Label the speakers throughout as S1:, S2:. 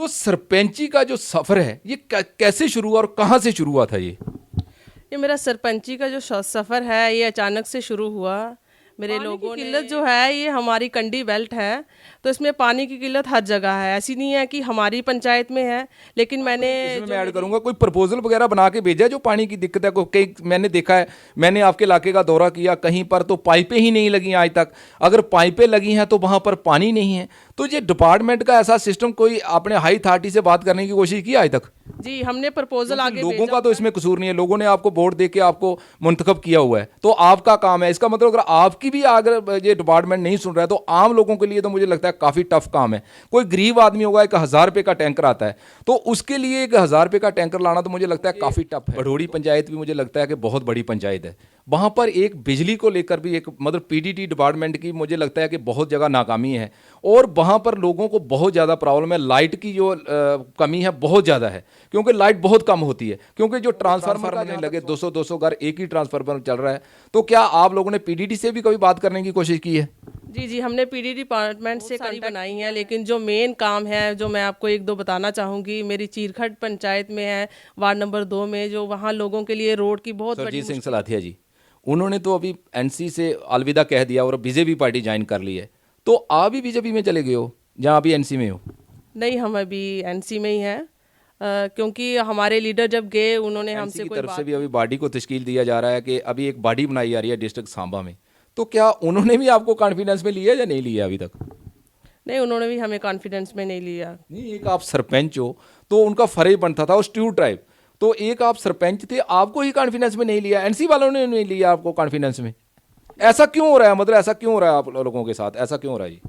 S1: तो सरपंची का जो सफर है ये कैसे शुरू हुआ और कहाँ से शुरू हुआ था
S2: ये मेरा सरपंची का जो सफ़र है ये अचानक से शुरू हुआ। मेरे लोगों की किल्लत जो है ये हमारी कंडी बेल्ट है, तो इसमें पानी की किल्लत हर जगह है। ऐसी नहीं है कि हमारी पंचायत में है, लेकिन मैंने
S1: इसमें मैं ऐड करूंगा कोई प्रपोजल वगैरह बना के भेजा है जो पानी की दिक्कत है को कई मैंने देखा है। मैंने आपके इलाके का दौरा किया, कहीं पर तो पाइपें ही नहीं लगी आज तक। अगर पाइपें लगी हैं तो वहां पर पानी नहीं है। तो ये डिपार्टमेंट का ऐसा सिस्टम कोई आपने हाई अथॉरिटी से बात करने की कोशिश की आज तक?
S2: जी हमने प्रपोजल आगे
S1: लोगों का तो इसमें कसूर नहीं है, लोगों ने आपको वोट दे के आपको मुंतखब किया हुआ है, तो आपका काम है। इसका मतलब अगर आपकी भी अगर ये डिपार्टमेंट नहीं सुन रहा है तो आम लोगों के लिए तो मुझे लगता है काफ़ी टफ काम है। कोई गरीब आदमी होगा, 1,000 रुपये का टैंकर आता है, तो उसके लिए 1,000 रुपये का टैंकर लाना तो मुझे लगता है काफ़ी टफ है। भड़ोड़ी पंचायत भी मुझे लगता है कि बहुत बड़ी पंचायत है। वहाँ पर एक बिजली को लेकर भी एक मतलब पीडीटी डिपार्टमेंट की मुझे लगता है कि बहुत जगह नाकामी है, और वहाँ पर लोगों को बहुत ज़्यादा प्रॉब्लम है। लाइट की जो कमी है बहुत ज़्यादा है, क्योंकि लाइट बहुत कम होती है, क्योंकि जो ट्रांसफार्मर बनने लगे 200-200 घर एक ही ट्रांसफार्मर चल रहा है। तो क्या आप लोगों ने पीडीटी से भी कभी बात करने की कोशिश की है?
S2: जी हमने पीडी डिपार्टमेंट से कड़ी बनाई है, लेकिन जो मेन काम है जो मैं आपको एक दो बताना चाहूँगी, मेरी चीरखट पंचायत में है, वार्ड नंबर 2 में, जो वहाँ लोगों के लिए रोड की बहुत बड़ी
S1: सरजीत सिंह सलाथिया जी, उन्होंने तो अभी एनसी से अलविदा कह दिया और बीजेपी पार्टी ज्वाइन कर ली है। तो आप भी बीजेपी में चले गए हो जहाँ अभी एनसी में हो?
S2: नहीं, हम अभी एनसी में ही हैं, क्योंकि हमारे लीडर जब गए उन्होंने
S1: एनसी
S2: हमसे
S1: की
S2: कोई
S1: तरफ
S2: बात
S1: से भी अभी बॉडी को तश्कील दिया जा रहा है कि अभी एक बॉडी बनाई जा रही है डिस्ट्रिक्ट सांबा में। तो क्या उन्होंने भी आपको कॉन्फिडेंस में लिया या नहीं लिया अभी तक?
S2: नहीं, उन्होंने भी हमें कॉन्फिडेंस में नहीं लिया।
S1: नहीं, एक आप सरपंच हो तो उनका फर्ज बनता था, और स्ट्यू ट्राइब, तो एक आप सरपंच थे, आपको ही कॉन्फिडेंस में नहीं लिया, एनसी वालों ने नहीं लिया आपको कॉन्फिडेंस में। ऐसा क्यों हो रहा है? मतलब ऐसा क्यों हो रहा है आप लोगों के साथ, ऐसा क्यों हो रहा है जी?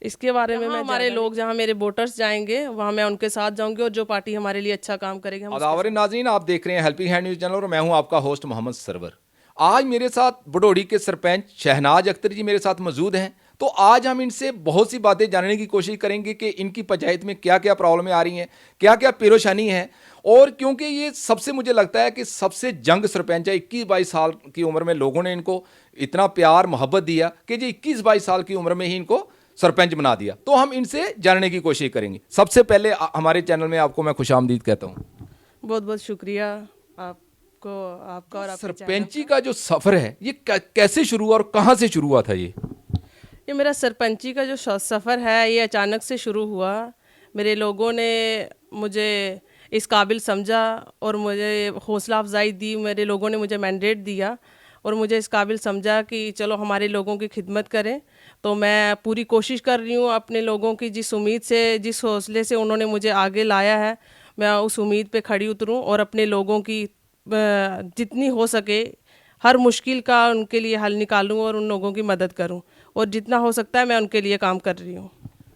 S2: इसके बारे में मैं हमारे लोग जहाँ मेरे वोटर्स जाएंगे वहाँ मैं उनके साथ जाऊंगी, और जो पार्टी हमारे लिए अच्छा काम करेगी हम
S1: अदावर नाज़रीन, आप देख रहे हैं हेल्पिंग हैंड न्यूज़ चैनल और मैं हूं आपका होस्ट मोहम्मद सरवर। आज मेरे साथ बडोड़ी के सरपंच शहनाज अख्तर जी मेरे साथ मौजूद हैं। तो आज हम इनसे बहुत सी बातें जानने की कोशिश करेंगे कि इनकी पंचायत में क्या क्या प्रॉब्लमें आ रही हैं, क्या क्या परेशानी है। और क्योंकि ये सबसे मुझे लगता है कि सबसे जंग सरपंच है, 21-22 साल की उम्र में लोगों ने इनको इतना प्यार मोहब्बत दिया कि जी 21-22 साल की उम्र में ही इनको सरपंच बना दिया। तो हम इनसे जानने की कोशिश करेंगे। सबसे पहले हमारे चैनल में आपको मैं खुशामदीद कहता हूँ।
S2: बहुत बहुत शुक्रिया आपको, आपका और आपके
S1: सरपंची का जो सफर है ये कैसे शुरू हुआ और कहाँ से शुरू हुआ था
S2: ये मेरा सरपंची का जो सफ़र है ये अचानक से शुरू हुआ। मेरे लोगों ने मुझे इस काबिल समझा और मुझे हौसला अफजाई दी। मेरे लोगों ने मुझे मैंडेट दिया और मुझे इस काबिल समझा कि चलो हमारे लोगों की खिदमत करें। तो मैं पूरी कोशिश कर रही हूँ अपने लोगों की, जिस उम्मीद से, जिस हौसले से उन्होंने मुझे आगे लाया है, मैं उस उम्मीद पे खड़ी उतरूँ और अपने लोगों की जितनी हो सके हर मुश्किल का उनके लिए हल निकालूं और उन लोगों की मदद करूं, और जितना हो सकता है मैं उनके लिए काम कर रही हूं।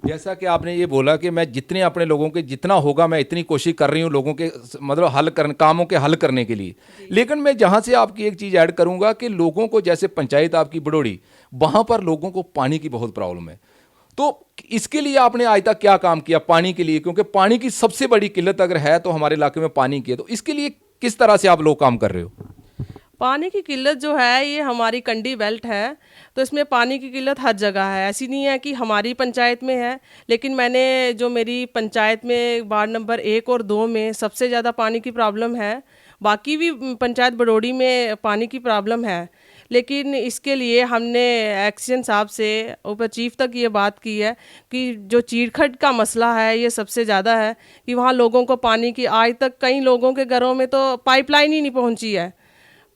S1: जैसा कि आपने ये बोला कि मैं जितने अपने लोगों के जितना होगा मैं इतनी कोशिश कर रही हूँ लोगों के मतलब हल कर कामों के हल करने के लिए। लेकिन मैं जहाँ से आपकी एक चीज़ ऐड करूँगा कि लोगों को, जैसे पंचायत आपकी बडोड़ी, वहाँ पर लोगों को पानी की बहुत प्रॉब्लम है। तो इसके लिए आपने आज तक क्या काम किया पानी के लिए? क्योंकि पानी की सबसे बड़ी किल्लत अगर है तो हमारे इलाके में पानी की है। तो इसके लिए किस तरह से आप लोग काम कर रहे हो?
S2: पानी की किल्लत जो है ये हमारी कंडी बेल्ट है, तो इसमें पानी की किल्लत हर जगह है। ऐसी नहीं है कि हमारी पंचायत में है, लेकिन मैंने जो मेरी पंचायत में वार्ड नंबर 1 और 2 में सबसे ज़्यादा पानी की प्रॉब्लम है। बाकी भी पंचायत बडोड़ी में पानी की प्रॉब्लम है, लेकिन इसके लिए हमने एक्शन साहब से ऊपर चीफ तक ये बात की है कि जो चीरखट का मसला है ये सबसे ज़्यादा है, कि वहाँ लोगों को पानी की, आज तक कई लोगों के घरों में तो पाइपलाइन ही नहीं पहुँची है।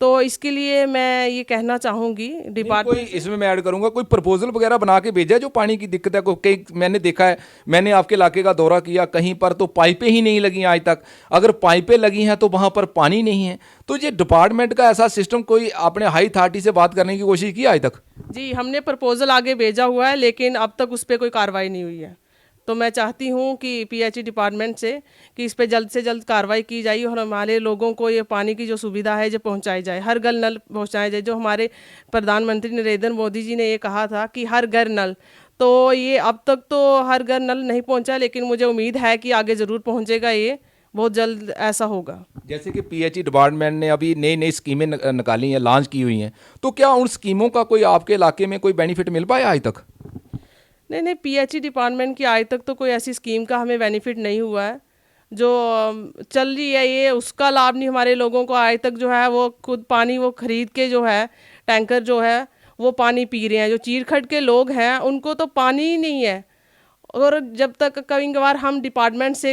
S2: तो इसके लिए मैं ये कहना चाहूँगी डिपार्टमेंट,
S1: इसमें मैं ऐड करूंगा कोई प्रपोजल वगैरह बना के भेजा है जो पानी की दिक्कत है को कई मैंने देखा है। मैंने आपके इलाके का दौरा किया, कहीं पर तो पाइपें ही नहीं लगी आज तक। अगर पाइपें लगी हैं तो वहां पर पानी नहीं है। तो ये डिपार्टमेंट का ऐसा सिस्टम कोई आपने हाई अथॉरिटी से बात करने की कोशिश की आज तक?
S2: जी हमने प्रपोजल आगे भेजा हुआ है, लेकिन अब तक उस पर कोई कार्रवाई नहीं हुई है। तो मैं चाहती हूँ कि पीएचई डिपार्टमेंट से कि इस पर जल्द से जल्द कार्रवाई की जाए और हमारे लोगों को ये पानी की जो सुविधा है जो पहुँचाई जाए, हर घर नल पहुँचाया जाए। जो हमारे प्रधानमंत्री नरेंद्र मोदी जी ने ये कहा था कि हर घर नल, तो ये अब तक तो हर घर नल नहीं पहुँचा, लेकिन मुझे उम्मीद है कि आगे ज़रूर पहुँचेगा, ये बहुत जल्द ऐसा होगा।
S1: जैसे कि पीएचई डिपार्टमेंट ने अभी नई नई स्कीमें निकाली हैं, लॉन्च की हुई हैं, तो क्या उन स्कीमों का कोई आपके इलाके में कोई बेनिफिट मिल पाया आज तक?
S2: नहीं नहीं, पीएचई डिपार्टमेंट की आज तक तो कोई ऐसी स्कीम का हमें बेनिफिट नहीं हुआ है। जो चल रही है ये उसका लाभ नहीं हमारे लोगों को आज तक जो है, वो खुद पानी वो खरीद के जो है टैंकर जो है वो पानी पी रहे हैं। जो चीरखट के लोग हैं उनको तो पानी ही नहीं है। और जब तक कभी कभार हम डिपार्टमेंट से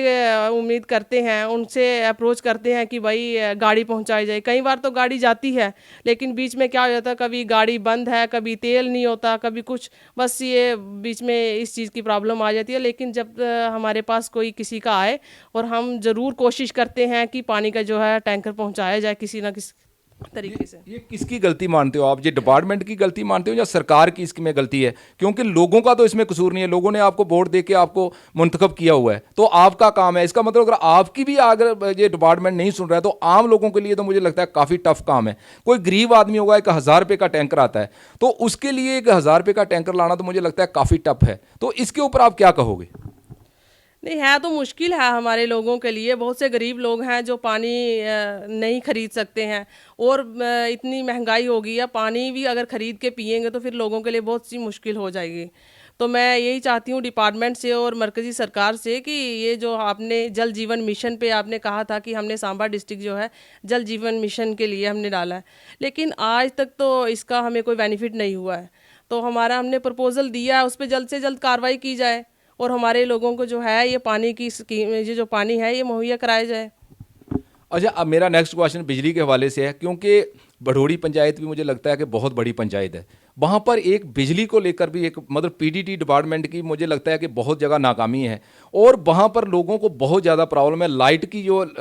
S2: उम्मीद करते हैं, उनसे अप्रोच करते हैं कि भाई गाड़ी पहुंचाई जाए, कई बार तो गाड़ी जाती है लेकिन बीच में क्या हो जाता है, कभी गाड़ी बंद है, कभी तेल नहीं होता, कभी कुछ, बस ये बीच में इस चीज़ की प्रॉब्लम आ जाती है। लेकिन जब हमारे पास कोई किसी का आए, और हम ज़रूर कोशिश करते हैं कि पानी का जो है टैंकर पहुँचाया जाए किसी ना किसी तरीके से।
S1: ये किसकी गलती मानते हो आप? ये डिपार्टमेंट की गलती मानते हो या सरकार की इसमें गलती है? क्योंकि लोगों का तो इसमें कसूर नहीं है, लोगों ने आपको वोट दे के आपको मुंतखब किया हुआ है, तो आपका काम है। इसका मतलब अगर आपकी भी अगर ये डिपार्टमेंट नहीं सुन रहा है तो आम लोगों के लिए तो मुझे लगता है काफ़ी टफ काम है। कोई गरीब आदमी होगा, 1,000 रुपये का टैंकर आता है, तो उसके लिए 1,000 रुपये का टैंकर लाना तो मुझे लगता है काफ़ी टफ है। तो इसके ऊपर आप क्या कहोगे?
S2: नहीं, है तो मुश्किल है हमारे लोगों के लिए। बहुत से गरीब लोग हैं जो पानी नहीं खरीद सकते हैं, और इतनी महंगाई हो गई है, पानी भी अगर ख़रीद के पिएंगे तो फिर लोगों के लिए बहुत सी मुश्किल हो जाएगी। तो मैं यही चाहती हूँ डिपार्टमेंट से और मरकज़ी सरकार से कि ये जो आपने जल जीवन मिशन पे आपने कहा था कि हमने सांबा डिस्ट्रिक्ट जो है जल जीवन मिशन के लिए हमने डाला है, लेकिन आज तक तो इसका हमें कोई बेनिफिट नहीं हुआ है। तो हमारा हमने प्रपोज़ल दिया है, उस पर जल्द से जल्द कार्रवाई की जाए और हमारे लोगों को जो है ये पानी की स्कीम, ये जो पानी है ये मुहैया कराया जाए।
S1: अच्छा, अब मेरा नेक्स्ट क्वेश्चन बिजली के हवाले से है, क्योंकि भड़ोड़ी पंचायत भी मुझे लगता है कि बहुत बड़ी पंचायत है। वहाँ पर एक बिजली को लेकर भी एक मतलब पीडीटी डिपार्टमेंट की मुझे लगता है कि बहुत जगह नाकामी है, और वहाँ पर लोगों को बहुत ज़्यादा प्रॉब्लम है। लाइट की जो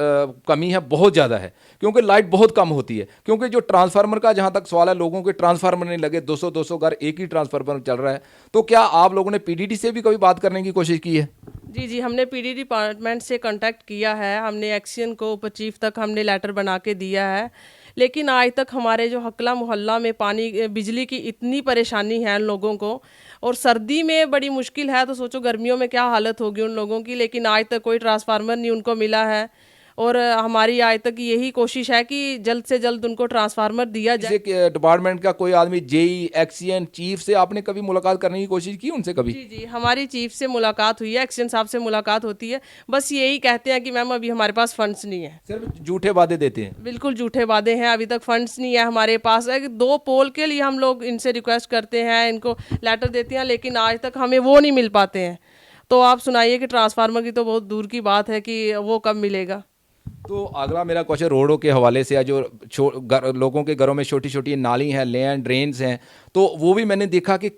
S1: कमी है बहुत ज़्यादा है, क्योंकि लाइट बहुत कम होती है। क्योंकि जो ट्रांसफार्मर का जहाँ तक सवाल है, लोगों के ट्रांसफार्मर नहीं लगे, 200 घर एक ही ट्रांसफार्मर चल रहा है। तो क्या आप लोगों ने पीडीटी से भी कभी बात करने की कोशिश की है?
S2: जी जी, हमने पीडी डिपार्टमेंट से कांटेक्ट किया है, हमने एक्शन को उप चीफ तक हमने लेटर बना के दिया है, लेकिन आज तक हमारे जो हकला मोहल्ला में पानी बिजली की इतनी परेशानी है उन लोगों को, और सर्दी में बड़ी मुश्किल है, तो सोचो गर्मियों में क्या हालत होगी उन लोगों की। लेकिन आज तक कोई ट्रांसफार्मर नहीं उनको मिला है, और हमारी आज तक यही कोशिश है कि जल्द से जल्द उनको ट्रांसफार्मर दिया जाए।
S1: जैसे डिपार्टमेंट का कोई आदमी, जेई, एक्सीएन, चीफ से आपने कभी मुलाकात करने की कोशिश की उनसे कभी?
S2: जी जी, हमारी चीफ से मुलाकात हुई है, एक्शन साहब से मुलाकात होती है, बस यही कहते हैं कि मैम अभी हमारे पास फंड्स नहीं है।
S1: सिर्फ झूठे वादे देते हैं।
S2: बिल्कुल झूठे वादे हैं, अभी तक फंड्स नहीं है हमारे पास। 2 पोल के लिए हम लोग इनसे रिक्वेस्ट करते हैं, इनको लेटर देते हैं, लेकिन आज तक हमें वो नहीं मिल पाते हैं। तो आप सुनाइए कि ट्रांसफार्मर की तो बहुत दूर की बात है कि वो कब मिलेगा।
S1: तो अगला मेरा क्वेश्चन रोडों के हवाले से है। जो लोगों के घरों में छोटी छोटी नाली हैं, लेन ड्रेन्स हैं, तो वो भी मैंने देखा कि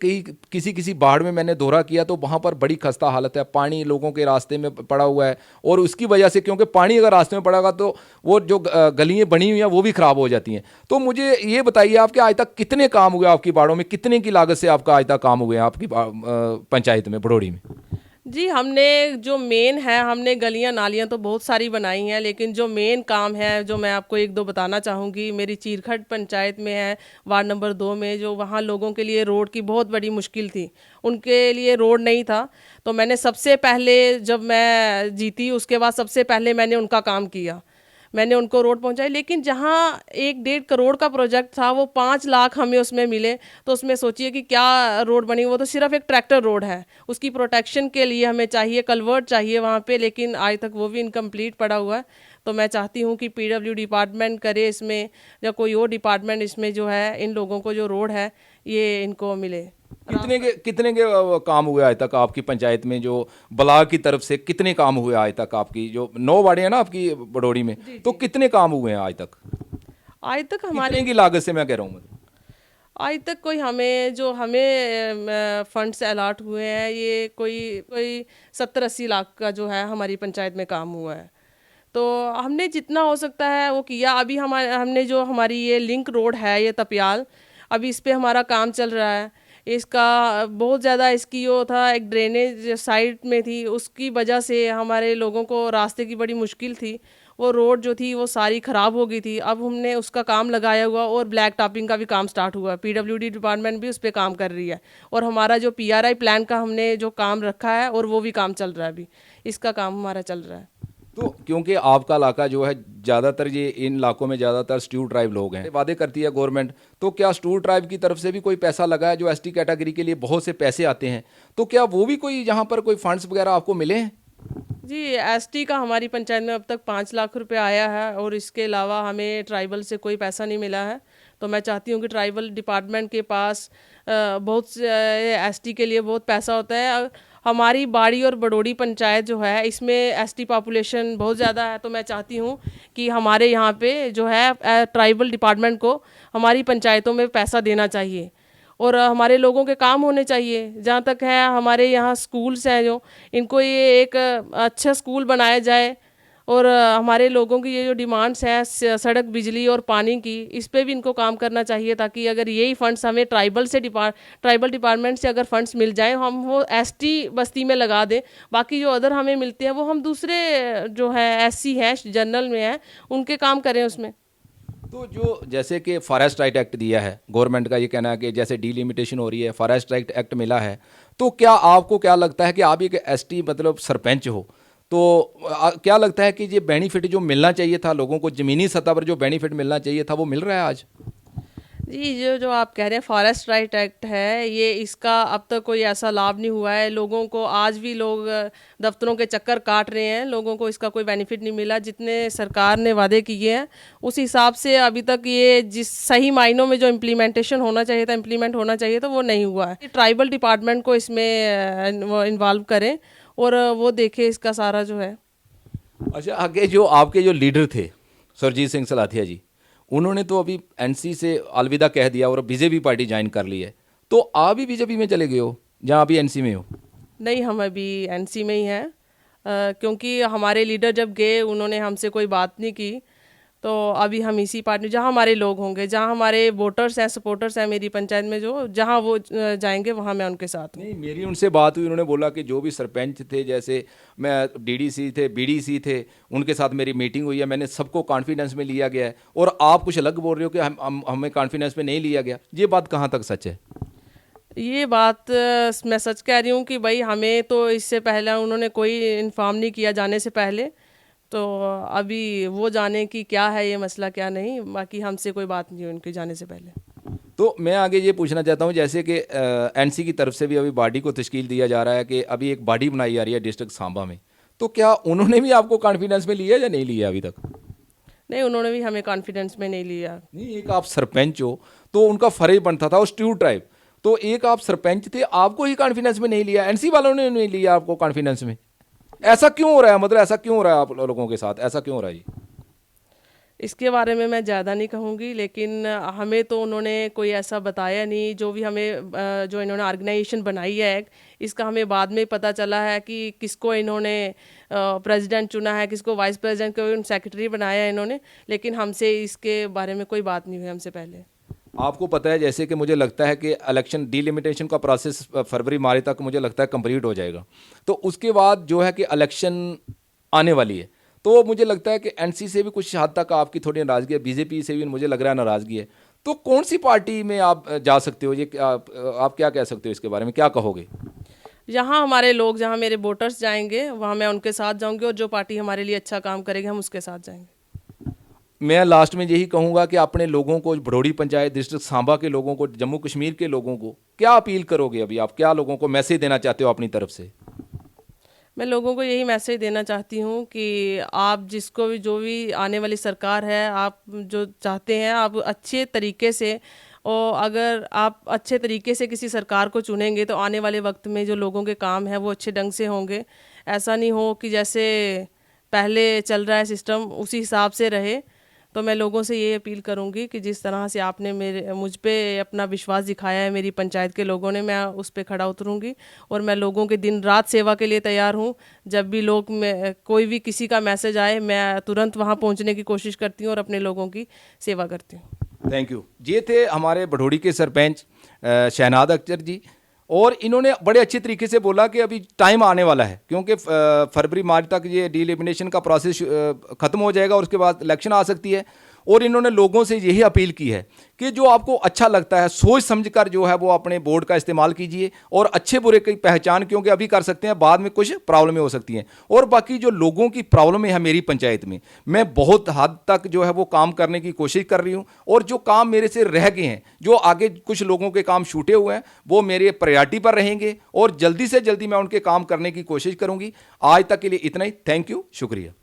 S1: किसी बाढ़ में मैंने दौरा किया तो वहाँ पर बड़ी खस्ता हालत है। पानी लोगों के रास्ते में पड़ा हुआ है, और उसकी वजह से, क्योंकि पानी अगर रास्ते में पड़ेगा तो वो जो गलियाँ बनी हुई हैं वो भी ख़राब हो जाती हैं। तो मुझे ये बताइए, आपके आज तक कितने काम हुए आपकी बाढ़ों में? कितने की लागत से आपका आज तक काम हुए हैं आपकी पंचायत में, भड़ोड़ी में?
S2: जी, हमने जो मेन है, हमने गलियां नालियां तो बहुत सारी बनाई हैं, लेकिन जो मेन काम है जो मैं आपको 1-2 बताना चाहूँगी, मेरी चीरखट पंचायत में है, वार्ड नंबर 2 में, जो वहाँ लोगों के लिए रोड की बहुत बड़ी मुश्किल थी, उनके लिए रोड नहीं था। तो मैंने सबसे पहले, जब मैं जीती उसके बाद सबसे पहले मैंने उनका काम किया, मैंने उनको रोड पहुंचाई। लेकिन जहां 1-1.5 करोड़ का प्रोजेक्ट था, वो 5 लाख हमें उसमें मिले, तो उसमें सोचिए कि क्या रोड बनी। वो तो सिर्फ एक ट्रैक्टर रोड है, उसकी प्रोटेक्शन के लिए हमें चाहिए कल्वर्ट चाहिए वहाँ पे, लेकिन आज तक वो भी इनकम्प्लीट पड़ा हुआ है। तो मैं चाहती हूँ कि पीडब्ल्यू डिपार्टमेंट करे इसमें, या कोई और डिपार्टमेंट इसमें जो है इन लोगों को जो रोड है ये इनको मिले।
S1: कितने के काम हुए आज तक आपकी पंचायत में? जो ब्लॉक की तरफ से कितने काम हुए आज तक आपकी? जो 9 वार्ड है ना आपकी भड़ोड़ी में, तो कितने काम हुए हैं आज तक?
S2: आज तक हमारे
S1: कितने की लागत से मैं कह रहा हूँ?
S2: आज तक हमें फंड्स अलॉट हुए हैं, ये कोई 70-80 लाख का जो है हमारी पंचायत में काम हुआ है। तो हमने जितना हो सकता है वो किया। अभी हमने जो हमारी ये लिंक रोड है, ये तपियाल, अभी इस पे हमारा काम चल रहा है। इसका बहुत ज़्यादा इसकी वो था, एक ड्रेनेज साइड में थी, उसकी वजह से हमारे लोगों को रास्ते की बड़ी मुश्किल थी। वो रोड जो थी वो सारी ख़राब हो गई थी। अब हमने उसका काम लगाया हुआ, और ब्लैक टॉपिंग का भी काम स्टार्ट हुआ। पीडब्ल्यूडी डिपार्टमेंट भी उस पर काम कर रही है, और हमारा जो पीआरआई प्लान का हमने जो काम रखा है, और वो भी काम चल रहा है, अभी इसका काम हमारा चल रहा है।
S1: तो क्योंकि आपका इलाका जो है ज़्यादातर ये इन इलाकों में ज़्यादातर स्टू ट्राइब लोग हैं, वादे करती है गवर्नमेंट, तो क्या स्टू ट्राइब की तरफ से भी कोई पैसा लगा है? जो एसटी कैटेगरी के लिए बहुत से पैसे आते हैं, तो क्या वो भी कोई यहाँ पर कोई फंड्स वगैरह आपको मिले हैं?
S2: जी, एसटी का हमारी पंचायत में अब तक 5 लाख रुपए आया है और इसके अलावा हमें ट्राइबल से कोई पैसा नहीं मिला है। तो मैं चाहती हूँ कि ट्राइबल डिपार्टमेंट के पास बहुत से एसटी के लिए बहुत पैसा होता है। हमारी बाड़ी और बडोड़ी पंचायत जो है इसमें एसटी पॉपुलेशन बहुत ज़्यादा है, तो मैं चाहती हूँ कि हमारे यहाँ पे जो है ट्राइबल डिपार्टमेंट को हमारी पंचायतों में पैसा देना चाहिए और हमारे लोगों के काम होने चाहिए। जहाँ तक है हमारे यहाँ स्कूल्स हैं जो, इनको ये एक अच्छा स्कूल बनाया जाए और हमारे लोगों की ये जो डिमांड्स हैं सड़क, बिजली और पानी की, इस पे भी इनको काम करना चाहिए, ताकि अगर यही फंड्स हमें ट्राइबल डिपार्टमेंट से अगर फंड्स मिल जाएं, हम वो एसटी बस्ती में लगा दें। बाकी जो अदर हमें मिलते हैं वो हम दूसरे जो है एससी है, जनरल में है, उनके काम करें उसमें।
S1: तो जो जैसे कि फॉरेस्ट राइट एक्ट दिया है गवर्नमेंट का, ये कहना है कि जैसे डीलिमिटेशन हो रही है, फॉरेस्ट राइट एक्ट मिला है, तो क्या आपको क्या लगता है कि आप एक एसटी मतलब सरपंच हो, तो क्या लगता है कि ये बेनिफिट जो मिलना चाहिए था लोगों को, ज़मीनी सतह पर जो बेनिफिट मिलना चाहिए था, वो मिल रहा है आज?
S2: जी, जो आप कह रहे हैं फॉरेस्ट राइट एक्ट है, ये इसका अब तक कोई ऐसा लाभ नहीं हुआ है लोगों को। आज भी लोग दफ्तरों के चक्कर काट रहे हैं, लोगों को इसका कोई बेनिफिट नहीं मिला। जितने सरकार ने वादे किए हैं उस हिसाब से अभी तक ये जिस सही मायनों में जो इम्प्लीमेंटेशन होना चाहिए था, इम्प्लीमेंट होना चाहिए था, वो नहीं हुआ है। ट्राइबल डिपार्टमेंट को इसमें वो इन्वॉल्व करें और वो देखे इसका सारा जो है।
S1: अच्छा, आगे जो आपके जो लीडर थे सुरजीत सिंह सलाथिया जी, उन्होंने तो अभी एनसी से अलविदा कह दिया और बीजेपी पार्टी ज्वाइन कर ली है, तो आप भी बीजेपी में चले गए हो जहाँ अभी एनसी में हो?
S2: नहीं, हम अभी एनसी में ही हैं, क्योंकि हमारे लीडर जब गए उन्होंने हमसे कोई बात नहीं की। तो अभी हम इसी पार्टी, जहाँ हमारे लोग होंगे, जहाँ हमारे वोटर्स हैं, सपोर्टर्स हैं मेरी पंचायत में, जो जहाँ वो जाएंगे वहाँ मैं उनके साथ हूँ।
S1: नहीं, मेरी उनसे बात हुई, उन्होंने बोला कि जो भी सरपंच थे, जैसे मैं डीडीसी थे, बीडीसी थे, उनके साथ मेरी मीटिंग हुई है, मैंने सबको कॉन्फिडेंस में लिया गया है, और आप कुछ अलग बोल रहे हो कि हमें कॉन्फिडेंस में नहीं लिया गया। ये बात कहाँ तक सच है?
S2: ये बात मैं सच कह रही हूँ कि भाई हमें तो इससे पहले उन्होंने कोई इन्फॉर्म नहीं किया जाने से पहले, तो अभी वो जाने की क्या है ये मसला क्या नहीं, बाकी हमसे कोई बात नहीं हुई उनके जाने से पहले।
S1: तो मैं आगे ये पूछना चाहता हूँ, जैसे कि एनसी की तरफ से भी अभी बॉडी को तश्कील दिया जा रहा है कि अभी एक बॉडी बनाई जा रही है डिस्ट्रिक्ट सांबा में, तो क्या उन्होंने भी आपको कॉन्फिडेंस में लिया या नहीं लिया अभी तक?
S2: नहीं, उन्होंने भी हमें कॉन्फिडेंस में नहीं लिया।
S1: नहीं, एक आप सरपंच हो तो उनका फर्ज बनता था, उस ट्यू ट्राइब, तो एक आप सरपंच थे, आपको ही कॉन्फिडेंस में नहीं लिया, एनसी वालों ने नहीं लिया आपको कॉन्फिडेंस में। ऐसा क्यों हो रहा है? मतलब ऐसा क्यों हो रहा है आप लोगों के साथ, ऐसा क्यों हो रहा है जी?
S2: इसके बारे में मैं ज़्यादा नहीं कहूँगी, लेकिन हमें तो उन्होंने कोई ऐसा बताया नहीं। जो भी हमें जो इन्होंने ऑर्गेनाइजेशन बनाई है, इसका हमें बाद में पता चला है कि किसको इन्होंने प्रेसिडेंट चुना है, किसको वाइस प्रेसिडेंट, को सेक्रेटरी बनाया है इन्होंने, लेकिन हमसे इसके बारे में कोई बात नहीं हुई हमसे पहले।
S1: आपको पता है, जैसे कि मुझे लगता है कि इलेक्शन डीलिमिटेशन का प्रोसेस फरवरी मार्च तक मुझे लगता है कंप्लीट हो जाएगा, तो उसके बाद जो है कि इलेक्शन आने वाली है, तो मुझे लगता है कि एनसी से भी कुछ हद तक आपकी थोड़ी नाराज़गी है, बीजेपी से भी मुझे लग रहा है नाराज़गी है, तो कौन सी पार्टी में आप जा सकते हो? ये आप क्या कह सकते हो इसके बारे में, क्या कहोगे?
S2: जहाँ हमारे लोग, जहाँ मेरे वोटर्स जाएंगे वहाँ मैं उनके साथ जाऊँगी, और जो पार्टी हमारे लिए अच्छा काम करेगी हम उसके साथ जाएंगे।
S1: मैं लास्ट में यही कहूँगा कि अपने लोगों को, भड़ोड़ी पंचायत डिस्ट्रिक्ट सांबा के लोगों को, जम्मू कश्मीर के लोगों को क्या अपील करोगे? अभी आप क्या लोगों को मैसेज देना चाहते हो अपनी तरफ से?
S2: मैं लोगों को यही मैसेज देना चाहती हूँ कि आप जिसको भी, जो भी आने वाली सरकार है, आप जो चाहते हैं आप अच्छे तरीके से, और अगर आप अच्छे तरीके से किसी सरकार को चुनेंगे तो आने वाले वक्त में जो लोगों के काम है वो अच्छे ढंग से होंगे। ऐसा नहीं हो कि जैसे पहले चल रहा है सिस्टम उसी हिसाब से रहे। तो मैं लोगों से ये अपील करूंगी कि जिस तरह से आपने मुझ पे अपना विश्वास दिखाया है, मेरी पंचायत के लोगों ने, मैं उस पे खड़ा उतरूंगी, और मैं लोगों के दिन रात सेवा के लिए तैयार हूँ। जब भी लोग कोई भी किसी का मैसेज आए, मैं तुरंत वहाँ पहुँचने की कोशिश करती हूँ और अपने लोगों की सेवा करती हूँ।
S1: Thank you. ये थे हमारे भड़ोड़ी के सरपंच शहनाद अख्तर जी, और इन्होंने बड़े अच्छे तरीके से बोला कि अभी टाइम आने वाला है, क्योंकि फरवरी मार्च तक ये डीलिमिनेशन का प्रोसेस ख़त्म हो जाएगा और उसके बाद इलेक्शन आ सकती है। और इन्होंने लोगों से यही अपील की है कि जो आपको अच्छा लगता है सोच समझकर जो है वो अपने बोर्ड का इस्तेमाल कीजिए, और अच्छे बुरे की पहचान क्योंकि अभी कर सकते हैं, बाद में कुछ प्रॉब्लमें हो सकती हैं। और बाकी जो लोगों की प्रॉब्लमें है मेरी पंचायत में, मैं बहुत हद तक जो है वो काम करने की कोशिश कर रही हूँ, और जो काम मेरे से रह गए हैं, जो आगे कुछ लोगों के काम छूटे हुए हैं, वो मेरे प्रायोरिटी पर रहेंगे और जल्दी से जल्दी मैं उनके काम करने की कोशिश करूंगी। आज तक के लिए इतना ही। थैंक यू, शुक्रिया।